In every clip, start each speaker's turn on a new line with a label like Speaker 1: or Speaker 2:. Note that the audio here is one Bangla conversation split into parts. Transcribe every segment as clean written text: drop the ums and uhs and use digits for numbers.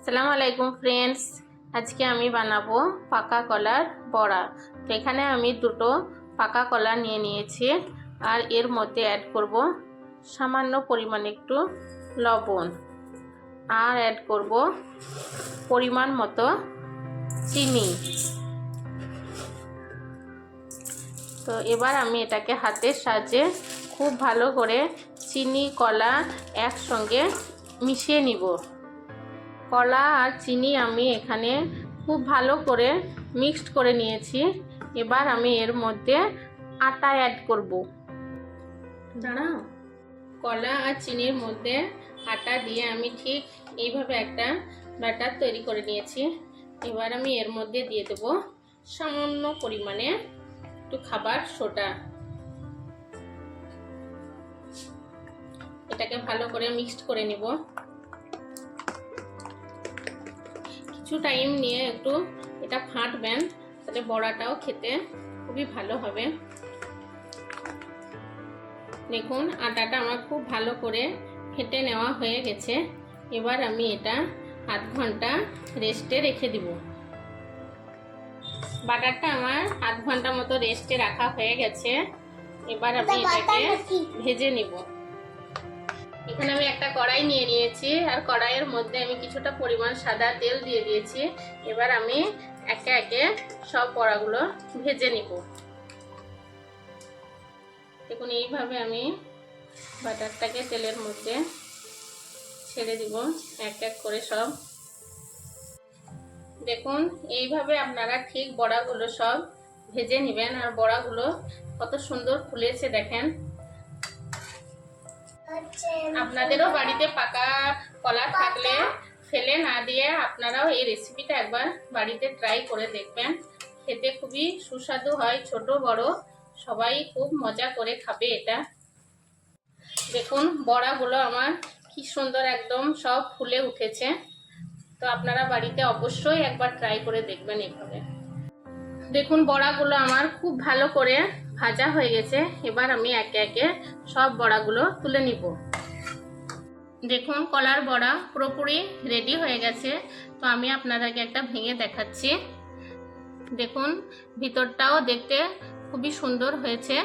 Speaker 1: আসসালামু আলাইকুম ফ্রেন্ডস, আজকে আমি বানাবো পাকা কলার বড়া। তো এখানে আমি দুটো পাকা কলা নিয়ে নিয়েছি আর এর মধ্যে অ্যাড করব সামান্য পরিমাণে একটু লবণ আর অ্যাড করব পরিমাণ মতো চিনি। তো এবার আমি এটাকে হাতের সাহায্যে খুব ভালো করে চিনি কলা একসঙ্গে মিশিয়ে নিব। কলা আর চিনি আমি এখানে খুব ভালো করে মিক্সড করে নিয়েছি। এবার আমি এর মধ্যে আটা অ্যাড করব। দাঁড়াও, কলা আর চিনির মধ্যে আটা দিয়ে আমি ঠিক এইভাবে একটা ব্যাটার তৈরি করে নিয়েছি। এবার আমি এর মধ্যে দিয়ে দেব সামান্য পরিমাণে একটু খাবার সোডা। এটাকে ভালো করে মিক্সড করে নেব। কিছু টাইম নিয়ে একটু এটা ফাটবেন, তাহলে বড়াটাও খেতে খুবই ভালো হবে। দেখুন আটাটা আমার খুব ভালো করে ফেটে নেওয়া হয়ে গেছে। এবার আমি এটা আধ ঘন্টা রেস্টে রেখে দিব। বাটারটা আমার আধ ঘন্টা মতো রেস্টে রাখা হয়ে গেছে। এবার আমি এটাকে ভেজে নিব। এখানে আমি একটা কড়াই নিয়ে নিয়েছি আর কড়াইয়ের মধ্যে আমি কিছুটা পরিমাণ সাদা তেল দিয়ে দিয়েছি। এবার আমি একে একে সব বড়াগুলো ভেজে নিব। দেখুন এইভাবে আমি বাটারটাকে তেলের মধ্যে ছেড়ে দিব এক এক করে সব। দেখুন এইভাবে আপনারা ঠিক বড়াগুলো সব ভেজে নেবেন। আর বড়াগুলো কত সুন্দর ফুলেছে দেখেন। আপনাদেরও বাড়িতে পাকা কলা থাকলে ফেলে না দিয়ে আপনারাও এই রেসিপিটা একবার বাড়িতে ট্রাই করে দেখবেন। খেতে খুবই সুস্বাদু হয়, ছোট বড় সবাই খুব মজা করে খাবে এটা। দেখুন বড়াগুলো আমার কি সুন্দর একদম সব ফুলে উঠেছে। তো আপনারা বাড়িতে অবশ্যই একবার ট্রাই করে দেখবেন এইভাবে। দেখুন বড়াগুলো আমার খুব ভালো করে ভাজা হয়ে গেছে। এবার আমি একে একে সব বড়াগুলো তুলে নিব। দেখুন কলার বড়া পুরোপুরি রেডি হয়ে গেছে। তো আমি আপনাদেরকে একটা ভেঙে দেখাচ্ছি। দেখুন ভিতরটাও দেখতে খুবই সুন্দর হয়েছে।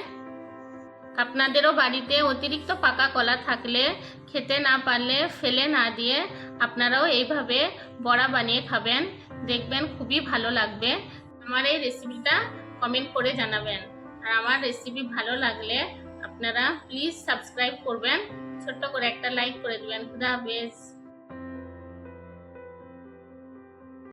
Speaker 1: আপনাদেরও বাড়িতে অতিরিক্ত পাকা কলা থাকলে খেতে না পারলে ফেলে না দিয়ে আপনারাও এইভাবে বড়া বানিয়ে খাবেন, দেখবেন খুবই ভালো লাগবে। আমার এই রেসিপিটা কমেন্ট করে জানাবেন। আর আমার রেসিপি ভালো লাগলে আপনারা প্লিজ সাবস্ক্রাইব করবেন, ছোট্ট করে একটা লাইক করে দিবেন। খুদা হাফেজ।